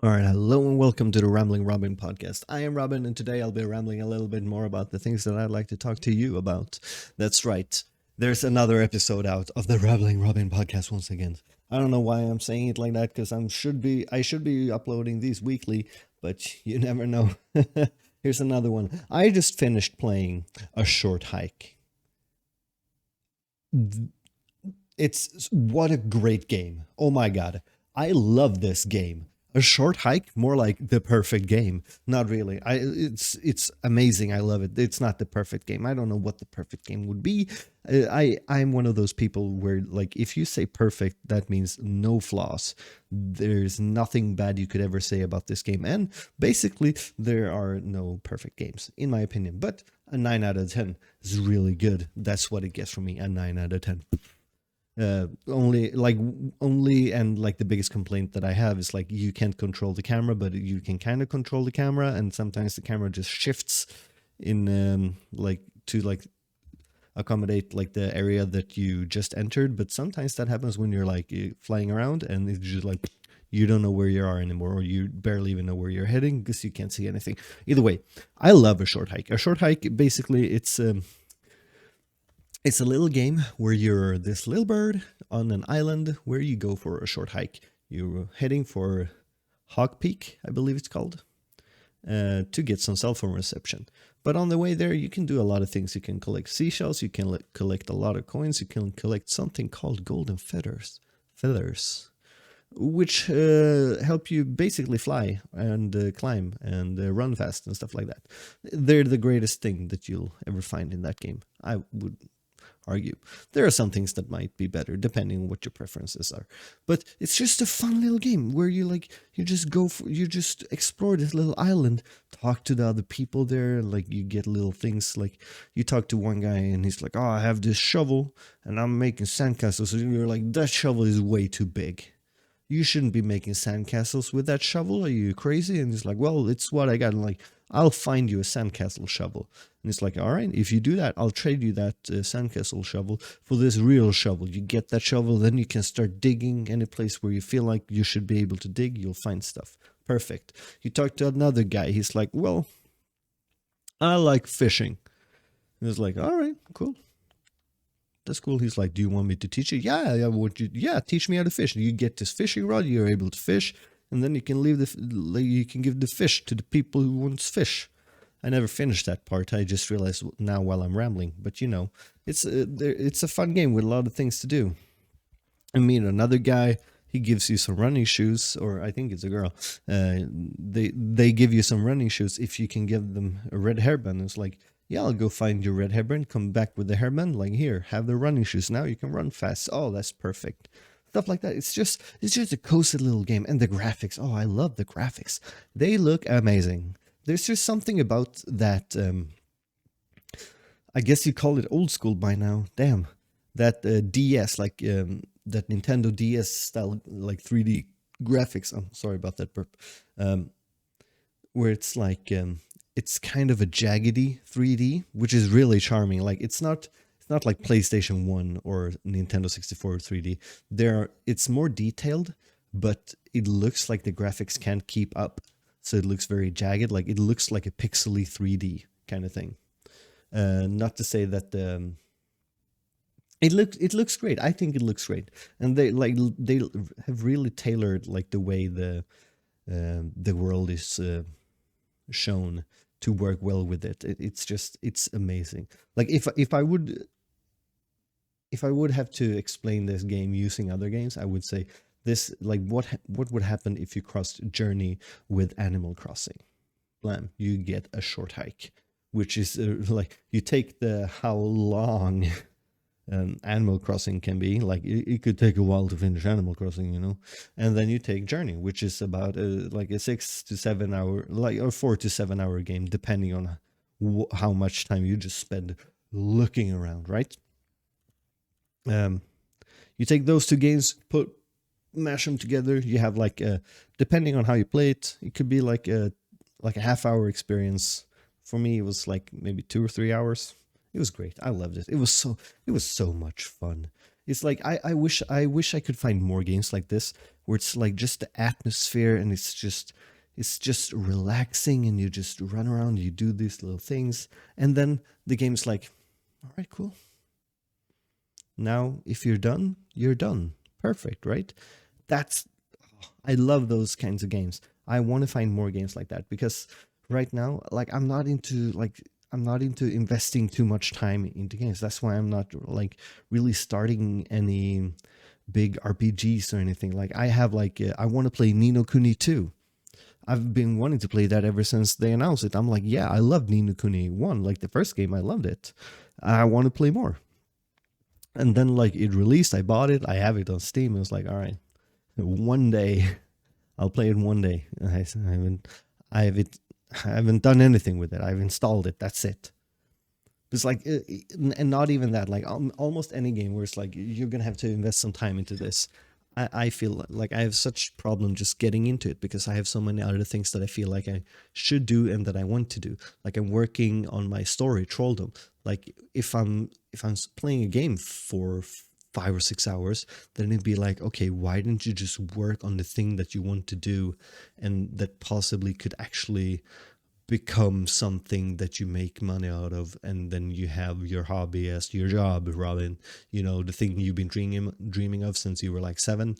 All right, hello and welcome to the Rambling Robin podcast. I am Robin, and today I'll be rambling a little bit more about the things that I'd like to talk to you about. That's right, there's another episode out of the Rambling Robin podcast once again. I don't know why I'm saying it like that because I should be uploading these weekly, but you never know. Here's another one. I just finished playing A Short Hike. It's what a great game. Oh my god. I love this game. A short hike, more like the perfect game. Not really. It's amazing. I love it. It's not the perfect game. I don't know what the perfect game would be. I'm one of those people where like if you say perfect, that means no flaws. There's nothing bad you could ever say about this game. And basically there are no perfect games in my opinion. But a 9 out of 10 is really good. That's what it gets from me. A 9 out of 10. Only and like the biggest complaint that I have is like you can't control the camera, but you can kind of control the camera, and sometimes the camera just shifts in like to like accommodate like the area that you just entered. But sometimes that happens when you're like flying around and it's just like you don't know where you are anymore, or you barely even know where you're heading because you can't see anything. Either way, I love a short hike. A short hike, basically, it's a little game where you're this little bird on an island where you go for a short hike. You're heading for Hawk Peak, I believe it's called, to get some cell phone reception. But on the way there, you can do a lot of things. You can collect seashells, you can collect a lot of coins, you can collect something called golden feathers, which help you basically fly and climb and run fast and stuff like that. They're the greatest thing that you'll ever find in that game, I would argue. There are some things that might be better depending on what your preferences are, but it's just a fun little game where you just you just explore this little island, talk to the other people there, like you get little things, like you talk to one guy and he's like, oh, I have this shovel and I'm making sandcastles, and you're like, that shovel is way too big. You shouldn't be making sandcastles with that shovel. Are you crazy? And he's like, well, it's what I got. And like, I'll find you a sandcastle shovel. And it's like, all right, if you do that, I'll trade you that sandcastle shovel for this real shovel. You get that shovel, then you can start digging any place where you feel like you should be able to dig. You'll find stuff. Perfect. You talk to another guy. He's like, well, I like fishing. And it's like, all right, cool. That's cool. He's like, do you want me to teach you? Yeah, I want you. Yeah, teach me how to fish. You get this fishing rod. You're able to fish, and then you can leave you can give the fish to the people who wants fish. I never finished that part. I just realized now while I'm rambling. But it's a fun game with a lot of things to do. I mean, another guy. He gives you some running shoes, or I think it's a girl. They give you some running shoes if you can give them a red hairband. It's like, yeah, I'll go find your red hairband, come back with the hairband, like, here, have the running shoes. Now you can run fast. Oh, that's perfect. Stuff like that. It's just a cozy little game. And the graphics. Oh, I love the graphics. They look amazing. There's just something about that. I guess you call it old school by now. Damn. That DS, like that Nintendo DS style, like 3D graphics. I'm sorry about that burp. Um, where it's kind of a jaggedy 3D, which is really charming. Like it's not like PlayStation 1 or Nintendo 64 3D. It's more detailed, but it looks like the graphics can't keep up. So it looks very jagged, like it looks like a pixely 3D kind of thing. Not to say that it looks great. I think it looks great, and they have really tailored like the way the world is shown to work well with it. It's amazing. Like if I would have to explain this game using other games, I would say this, like, what would happen if you crossed Journey with Animal Crossing? Blam, you get a short hike, which is like you take the how long Animal Crossing can be. Like it could take a while to finish Animal Crossing, and then you take Journey, which is about like a 6 to 7 hour, like, or 4 to 7 hour game, depending on how much time you just spend looking around, right? Um, you take those two games, mash them together. You have like depending on how you play it, it could be like a half-hour experience. For me, it was like maybe 2 or 3 hours. It was great. I loved it. It was so much fun. It's like I wish I could find more games like this where it's like just the atmosphere and it's just relaxing and you just run around, you do these little things, and then the game's like, all right, cool. Now if you're done, you're done. Perfect, right? That's I love those kinds of games. I want to find more games like that because right now, like I'm not into investing too much time into games. That's why I'm not like really starting any big RPGs or anything. Like I have like I want to play Nino Kuni 2. I've been wanting to play that ever since they announced it. I'm like, yeah, I love Nino Kuni 1. Like the first game, I loved it. I want to play more. And then like it released, I bought it. I have it on Steam. It was like, all right, one day I'll play it one day. I haven't, I haven't done anything with it. I've installed it. That's it. It's like, and not even that. Like almost any game where it's like you're gonna have to invest some time into this. I feel like I have such problem just getting into it because I have so many other things that I feel like I should do and that I want to do. Like I'm working on my story, Trolldom. Like if I'm playing a game for 5 or 6 hours, then it'd be like, okay, why didn't you just work on the thing that you want to do and that possibly could actually become something that you make money out of, and then you have your hobby as your job, Robin. You know, the thing you've been dreaming of since you were like 7.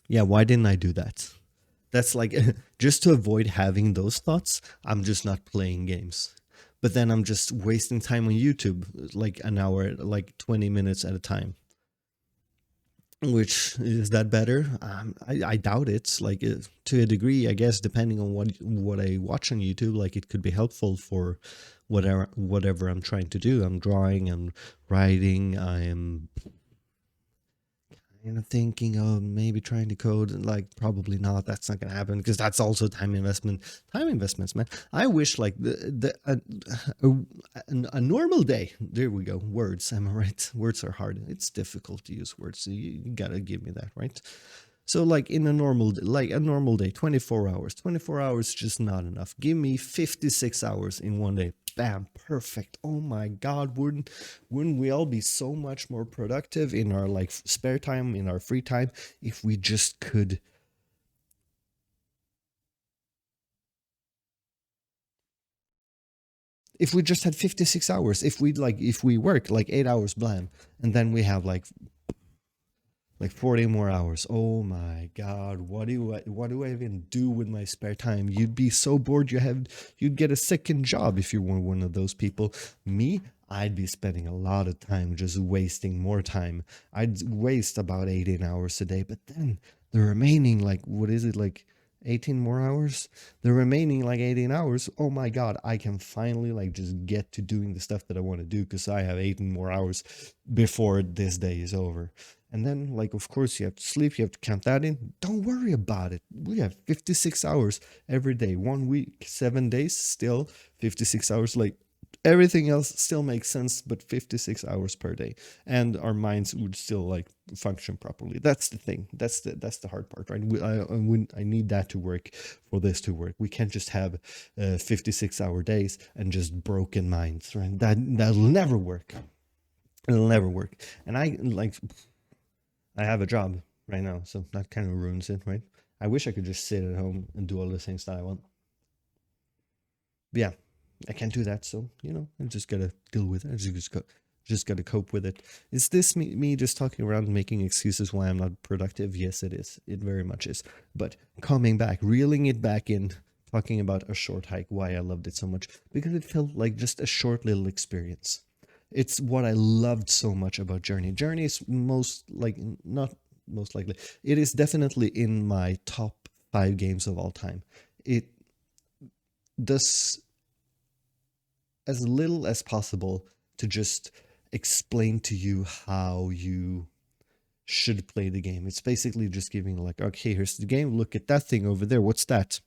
Yeah, why didn't I do that? That's like just to avoid having those thoughts, I'm just not playing games. But then I'm just wasting time on YouTube, like an hour, like 20 minutes at a time. Which is that better? I doubt it. Like to a degree, I guess, depending on what I watch on YouTube, like it could be helpful for whatever I'm trying to do. I'm drawing, I'm writing, I'm thinking of maybe trying to code, and like probably not. That's not gonna happen because that's also time investment. Time investments, man. I wish like a normal day. There we go. Words. Am I right? Words are hard. It's difficult to use words. So you gotta give me that, right? So like in a normal day, 24 hours. 24 hours is just not enough. Give me 56 hours in one day. Bam, perfect. Oh my god, wouldn't we all be so much more productive in our like spare time, in our free time, if we just could, if we just had 56 hours, if we work like 8 hours blam, and then we have like 40 more hours. Oh my god, what do I even do with my spare time? You'd be so bored you'd get a second job if you were one of those people. Me, I'd be spending a lot of time just wasting more time. I'd waste about 18 hours a day, but then the remaining, like, what is it, like 18 more hours? The remaining like 18 hours, oh my god, I can finally like just get to doing the stuff that I want to do because I have 18 more hours before this day is over. And then, like, of course, you have to sleep, you have to count that in. Don't worry about it. We have 56 hours every day, 1 week, 7 days, still 56 hours. Like, everything else still makes sense, but 56 hours per day. And our minds would still, like, function properly. That's the thing. That's the hard part, right? I need that to work for this to work. We can't just have 56-hour days and just broken minds, right? That'll never work. It'll never work. And I have a job right now, so that kind of ruins it, right? I wish I could just sit at home and do all the things that I want. But yeah, I can't do that, so I just gotta deal with it. Just gotta cope with it. Is this me just talking around making excuses why I'm not productive? Yes, it is. It very much is. But coming back, reeling it back in, talking about a short hike, why I loved it so much, because it felt like just a short little experience. It's what I loved so much about Journey. Journey is most like not most likely. It is definitely in my top 5 games of all time. It does as little as possible to just explain to you how you should play the game. It's basically just giving like, okay, here's the game. Look at that thing over there. What's that?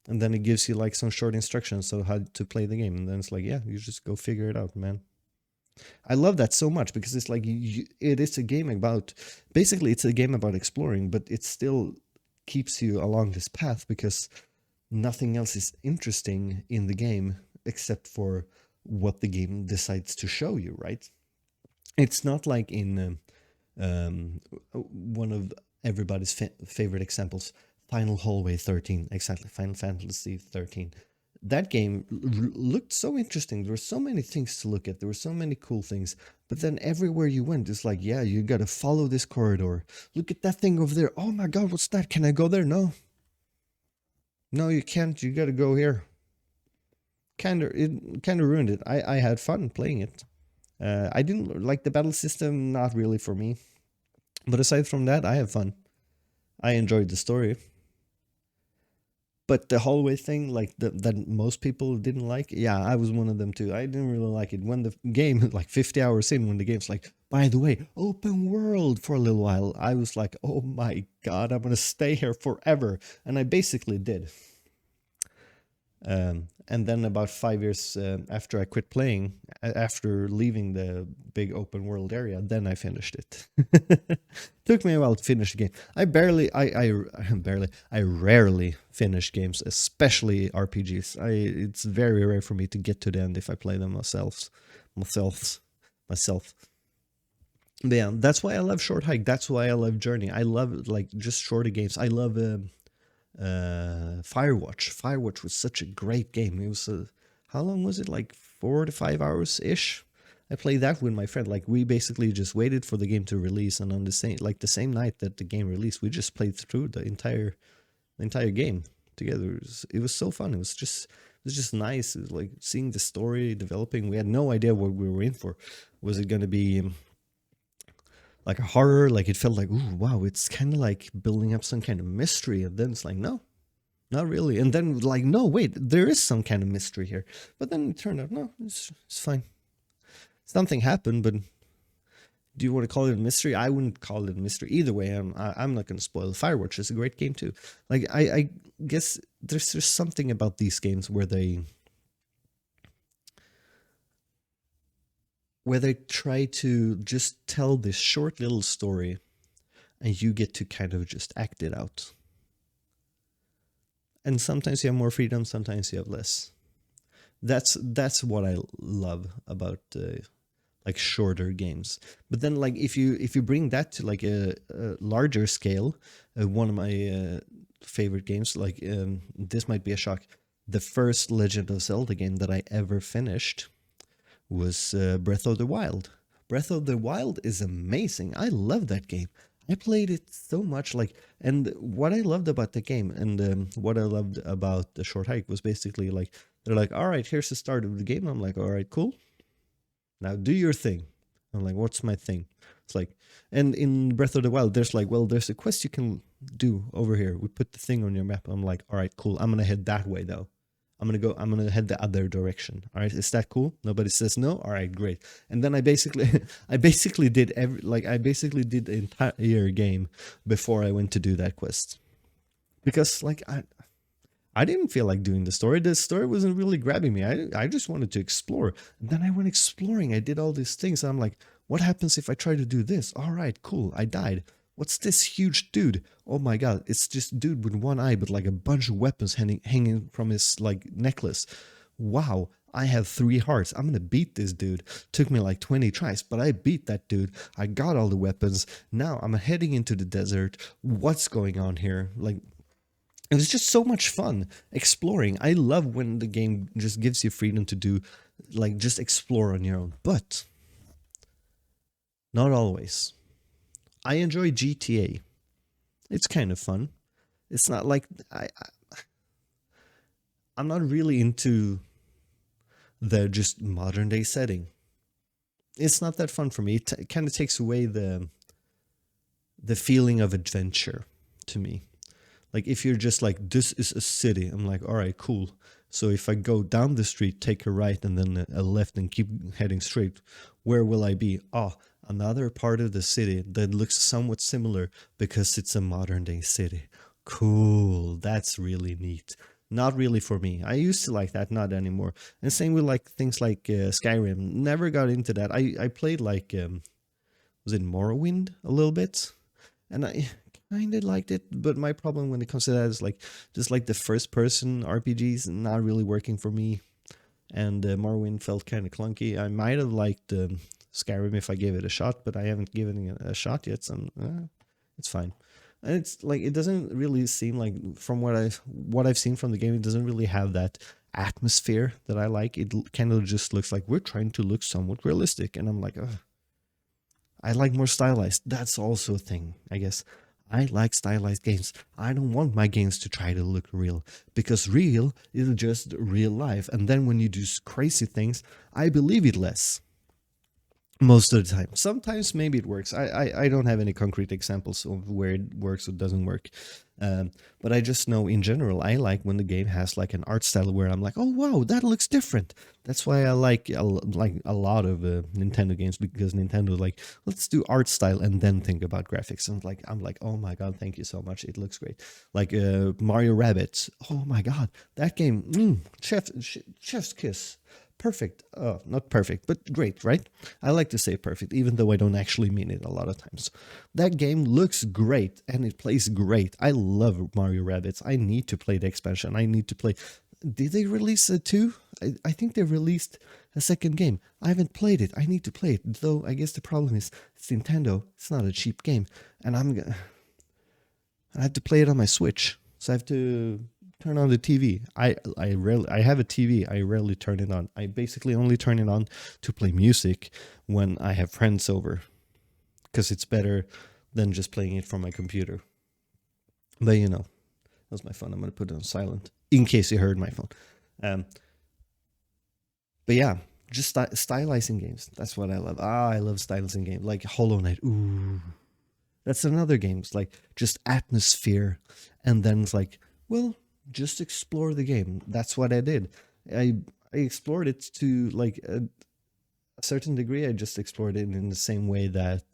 And then it gives you like some short instructions of how to play the game. And then it's like, yeah, you just go figure it out, man. I love that so much because it's like it is a game about basically it's a game about exploring, but it still keeps you along this path because nothing else is interesting in the game except for what the game decides to show you, right? It's not like in one of everybody's favorite examples, Final Hallway 13, exactly, Final Fantasy 13. That game looked so interesting. There were so many things to look at. There were so many cool things. But then everywhere you went, it's like, yeah, you got to follow this corridor. Look at that thing over there. Oh my God, what's that? Can I go there? No. No, you can't. You got to go here. It kind of ruined it. I had fun playing it. I didn't like the battle system, not really for me. But aside from that, I have fun. I enjoyed the story. But the hallway thing, like that most people didn't like, yeah, I was one of them too. I didn't really like it. When the game, like 50 hours in, when the game's like, by the way, open world for a little while, I was like, oh my God, I'm going to stay here forever. And I basically did. And then about 5 years after I quit playing, after leaving the big open world area, then I finished it. Took me a while to finish the game. I rarely finish games, especially RPGs. It's very rare for me to get to the end if I play them myself. But yeah, that's why I love Short Hike. That's why I love Journey. I love like just shorter games. I love Firewatch. Firewatch was such a great game. It was how long was it? Like 4 to 5 hours ish. I played that with my friend. Like we basically just waited for the game to release, and on the same night that the game released, we just played through the entire game together. It was so fun. It was just nice. It was like seeing the story developing. We had no idea what we were in for. Was it going to be like a horror? Like it felt like, ooh, wow, it's kind of like building up some kind of mystery, and then it's like, no, not really. And then like, no, wait, there is some kind of mystery here. But then it turned out, no, it's fine. Something happened, but do you want to call it a mystery? I wouldn't call it a mystery either way. I'm not going to spoil. Firewatch is a great game too. Like I guess there's something about these games where they try to just tell this short little story, and you get to kind of just act it out. And sometimes you have more freedom, sometimes you have less. That's what I love about like shorter games. But then like if you bring that to like a larger scale, one of my favorite games, like this might be a shock, the first Legend of Zelda game that I ever finished was Breath of the Wild. Breath of the Wild is amazing. I love that game. I played it so much, like, and what I loved about the game and what I loved about the Short Hike was basically like they're like, all right, here's the start of the game. I'm like, all right, cool. Now do your thing. I'm like, what's my thing? It's like, and in Breath of the Wild, there's like, well, there's a quest you can do over here. We put the thing on your map. I'm like, all right, cool. I'm gonna head that way though. I'm gonna head the other direction. All right, is that cool? Nobody says no. All right, great. And then I basically I basically did the entire game before I went to do that quest. Because like I didn't feel like doing the story. The story wasn't really grabbing me. I just wanted to explore. And then I went exploring. I did all these things. I'm like, what happens if I try to do this? All right, cool. I died. What's this huge dude? Oh my God, it's just dude with one eye, but like a bunch of weapons hanging from his like necklace. Wow, I have 3 hearts. I'm gonna beat this dude. Took me like 20 tries, but I beat that dude. I got all the weapons. Now I'm heading into the desert. What's going on here? Like, it was just so much fun exploring. I love when the game just gives you freedom to do, like, just explore on your own. But not always. I enjoy GTA. It's kind of fun. It's not like I'm not really into the just modern day setting. It's not that fun for me. It kind of takes away the feeling of adventure to me. Like if you're just like, this is a city, I'm like, all right, cool. So if I go down the street, take a right and then a left and keep heading straight, where will I be? Oh, another part of the city that looks somewhat similar because it's a modern day city. Cool. That's really neat. Not really for me. I used to like that, not anymore. And same with like things like Skyrim. Never got into that. I played like was it Morrowind a little bit, and I kind of liked it. But my problem when it comes to that is like just like the first person RPGs not really working for me. and Morrowind felt kind of clunky. I might have liked Skyrim if I gave it a shot, but I haven't given it a shot yet, so it's fine. And it's like it doesn't really seem like, from what I've seen from the game, it doesn't really have that atmosphere that I like. It kind of just looks like we're trying to look somewhat realistic, and I'm like, ugh. I like more stylized. That's also a thing, I guess. I like stylized games. I don't want my games to try to look real, because real is just real life. And then when you do crazy things, I believe it less. Most of the time. Sometimes maybe it works. I don't have any concrete examples of where it works or doesn't work. But I just know in general, I like when the game has like an art style where I'm like, oh wow, that looks different. That's why I like a lot of Nintendo games, because Nintendo like, let's do art style and then think about graphics. And I'm like, oh my god, thank you so much. It looks great. Like Mario Rabbids. Oh my god, that game, chef's kiss. Perfect. Not perfect, but great, right? I like to say perfect, even though I don't actually mean it a lot of times. That game looks great, and it plays great. I love Mario Rabbids. I need to play the expansion. I need to play... Did they release a 2? I think they released a second game. I haven't played it. I need to play it. Though, I guess the problem is, it's Nintendo. It's not a cheap game. And I have to play it on my Switch. So I have to turn on the TV. I have a TV. I rarely turn it on. I basically only turn it on to play music when I have friends over, because it's better than just playing it from my computer. But you know, that's my phone. I'm gonna put it on silent in case you heard my phone. But yeah, just stylizing games. That's what I love. I love stylizing games like Hollow Knight. Ooh, that's another game. It's like just atmosphere, and then it's like, well, just explore the game. That's what I did. I explored it to like a certain degree. I just explored it in the same way that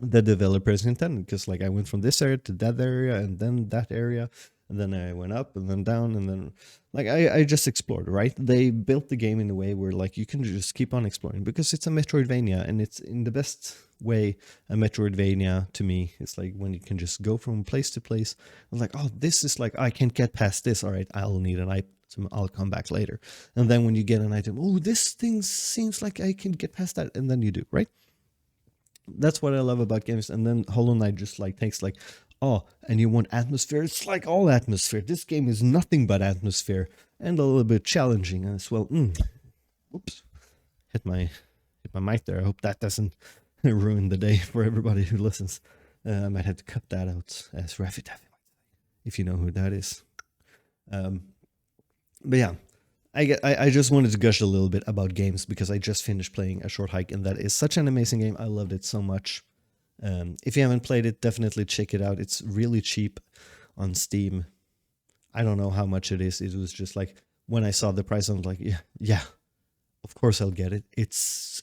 the developers intended, because like I went from this area to that area and then that area, and then I went up and then down, and then like I just explored, right? They built the game in a way where like you can just keep on exploring, because it's a Metroidvania, and it's in the best way a Metroidvania to me. It's like when you can just go from place to place. I'm like, oh, this is like, I can't get past this. All right, I'll need an item. I'll come back later. And then when you get an item, oh, this thing seems like I can get past that, and then you do, right? That's what I love about games. And then Hollow Knight just like takes like, oh, and you want atmosphere? It's like all atmosphere. This game is nothing but atmosphere, and a little bit challenging as well. Oops, hit my mic there. I hope that doesn't ruin the day for everybody who listens. I might have to cut that out as Raffy Taffy, if you know who that is. But yeah, I just wanted to gush a little bit about games, because I just finished playing A Short Hike, and that is such an amazing game. I loved it so much. If you haven't played it, definitely check it out. It's really cheap on Steam. I don't know how much it is. It was just like, when I saw the price, I was like, yeah, of course I'll get it. It's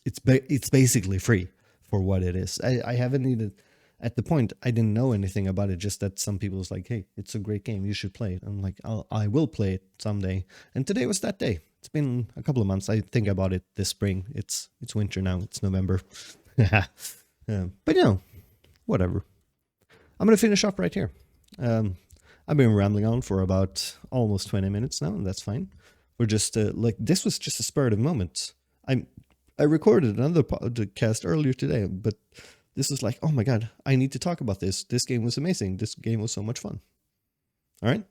basically free for what it is. I haven't needed, at the point, I didn't know anything about it, just that some people was like, hey, it's a great game, you should play it. I'm like, I will play it someday. And today was that day. It's been a couple of months. I think about it this spring. It's winter now. It's November. But you know, whatever. I'm going to finish up right here. I've been rambling on for about almost 20 minutes now, and that's fine. We're just like, this was just a spur of the moment. I recorded another podcast earlier today, but this is like, oh my god, I need to talk about this. This game was amazing. This game was so much fun. All right.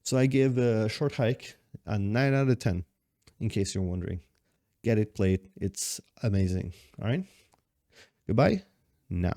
So I give A Short Hike a 9 out of 10, in case you're wondering. Get it, play it. It's amazing. All right. Goodbye now.